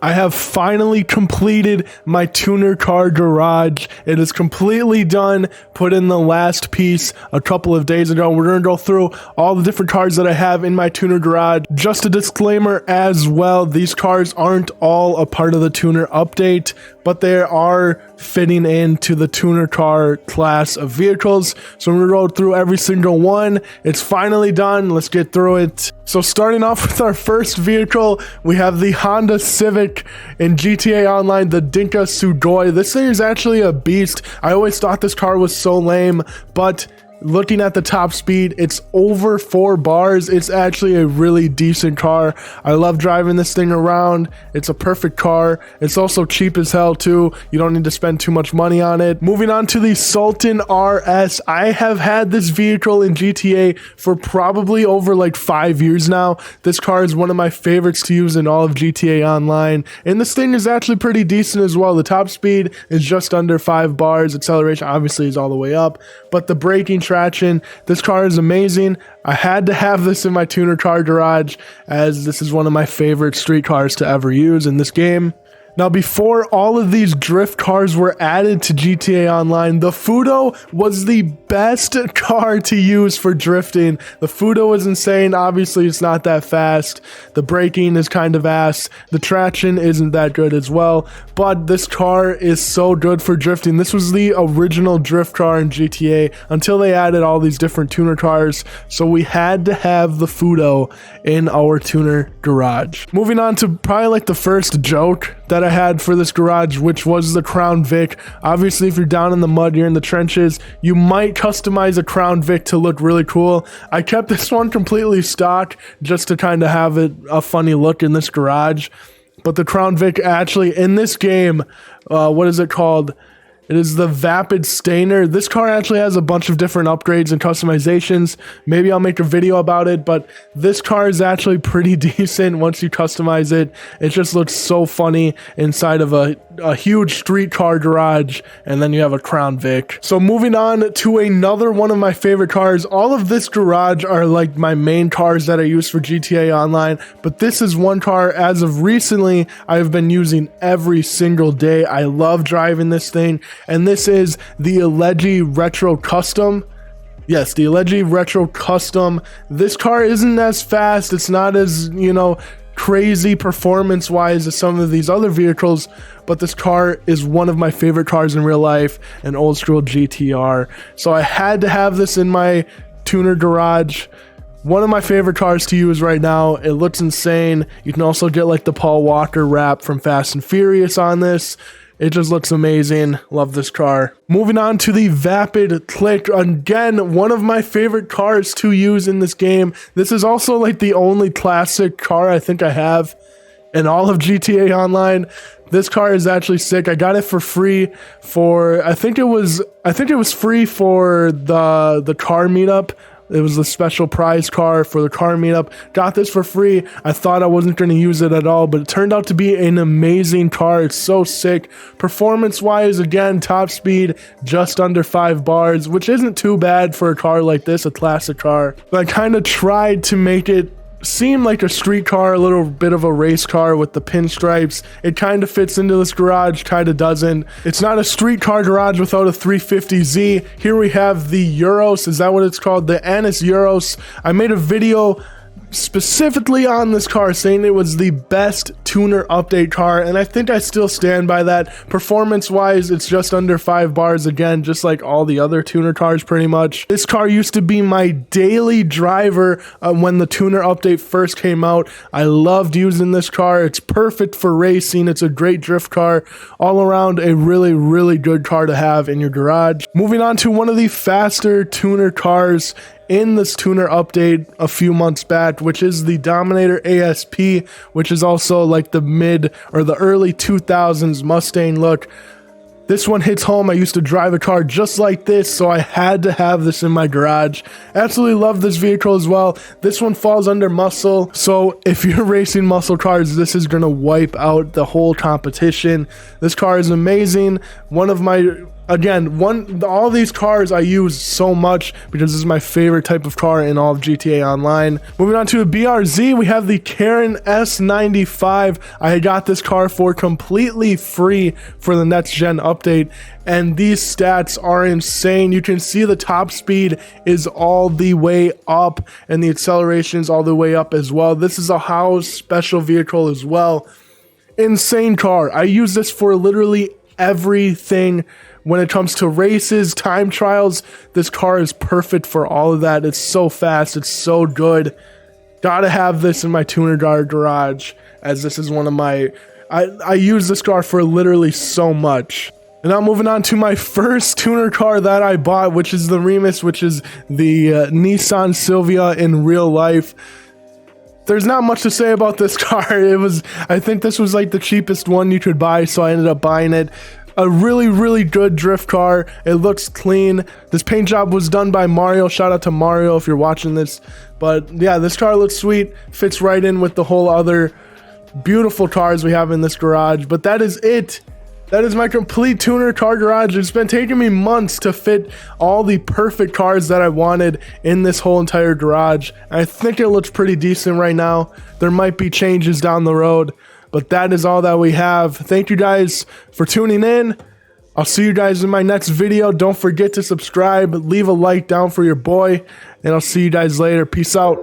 I have finally completed my tuner car garage. It is completely done. Put in the last piece a couple of days ago. We're going to go through all the different cars that I have in my tuner garage. Just a disclaimer as well, these cars aren't all a part of the tuner update, but they are fitting into the tuner car class of vehicles. So we're going to go through every single one. It's finally done. Let's get through it. So starting off with our first vehicle, we have the Honda Civic in GTA Online, the Dinka Sugoi. This thing is actually a beast. I always thought this car was so lame, but looking at the top speed, it's over 4 bars. It's actually a really decent car. I love driving this thing around. It's a perfect car. It's also cheap as hell too. You don't need to spend too much money on it. Moving on to the Sultan RS. I have had this vehicle in GTA for probably over like 5 years now. This car is one of my favorites to use in all of GTA Online. And this thing is actually pretty decent as well. The top speed is just under 5 bars. Acceleration obviously is all the way up, but the braking, traction, this car is amazing. I had to have this in my tuner car garage as this is one of my favorite street cars to ever use in this game. Now, before all of these drift cars were added to GTA Online, the Fudo was the best car to use for drifting. The Fudo is insane. Obviously, it's not that fast. The braking is kind of ass. The traction isn't that good as well. But this car is so good for drifting. This was the original drift car in GTA until they added all these different tuner cars. So we had to have the Fudo in our tuner garage. Moving on to probably like the first joke that I had for this garage, which was the Crown Vic. Obviously, if you're down in the mud, you're in the trenches, you might customize a Crown Vic to look really cool. I kept this one completely stock just to kind of have it a funny look in this garage. But the Crown Vic actually in this game, what is it called? It is the Vapid Stainer. This car actually has a bunch of different upgrades and customizations. Maybe I'll make a video about it, but this car is actually pretty decent once you customize it. It just looks so funny inside of a huge street car garage, and then you have a Crown Vic. So moving on to another one of my favorite cars. All of this garage are like my main cars that I use for GTA Online, but this is one car as of recently I've been using every single day. I love driving this thing. And this is the Elegi Retro Custom. Yes, the Elegi Retro Custom. This car isn't as fast. It's not as, crazy performance-wise as some of these other vehicles, but this car is one of my favorite cars in real life, an old school GTR. So I had to have this in my tuner garage. One of my favorite cars to use right now. It looks insane. You can also get like the Paul Walker wrap from Fast and Furious on this. It just looks amazing. Love this car. Moving on to the Vapid Click. Again, one of my favorite cars to use in this game. This is also like the only classic car I think I have in all of GTA Online. This car is actually sick. I got it for free for, I think it was free for the car meetup. It was the special prize car for the car meetup. Got this for free. I thought I wasn't going to use it at all, but it turned out to be an amazing car. It's so sick. Performance-wise, again, top speed, just under 5 bars, which isn't too bad for a car like this, a classic car. But I kind of tried to make it seem like a street car, a little bit of a race car with the pinstripes. It kind of fits into this garage, kind of doesn't. It's not a street car garage without a 350Z. Here we have the Euros. Is that what it's called? The Aus Euros. I made a video specifically on this car saying it was the best tuner update car, and I think I still stand by that. Performance wise, it's just under 5 bars, again, just like all the other tuner cars pretty much. This car used to be my daily driver when the tuner update first came out. I loved using this car. It's perfect for racing. It's a great drift car. All around a really good car to have in your garage. Moving on to one of the faster tuner cars in this tuner update a few months back, which is the Dominator ASP, which is also like the mid or the early 2000s Mustang look. This one hits home. I used to drive a car just like this, so I had to have this in my garage. Absolutely love this vehicle as well. This one falls under muscle, so if you're racing muscle cars, this is gonna wipe out the whole competition. This car is amazing. One of my Again, all these cars I use so much because this is my favorite type of car in all of GTA Online. Moving on to a BRZ, we have the Karen S95. I got this car for completely free for the next gen update, and these stats are insane. You can see the top speed is all the way up and the acceleration is all the way up as well. This is a house special vehicle as well. Insane car. I use this for literally everything. When it comes to races, time trials, this car is perfect for all of that. It's so fast. It's so good. Gotta have this in my tuner garage, as this is one of my... I use this car for literally so much. And now moving on to my first tuner car that I bought, which is the Remus, which is the Nissan Silvia in real life. There's not much to say about this car. I think this was like the cheapest one you could buy, so I ended up buying it. A really, really good drift car. It looks clean. This paint job was done by Mario. Shout out to Mario if you're watching this. But yeah, this car looks sweet. Fits right in with the whole other beautiful cars we have in this garage. But that is it. That is my complete tuner car garage. It's been taking me months to fit all the perfect cars that I wanted in this whole entire garage. I think it looks pretty decent right now. There might be changes down the road. But that is all that we have. Thank you guys for tuning in. I'll see you guys in my next video. Don't forget to subscribe. Leave a like down for your boy. And I'll see you guys later. Peace out.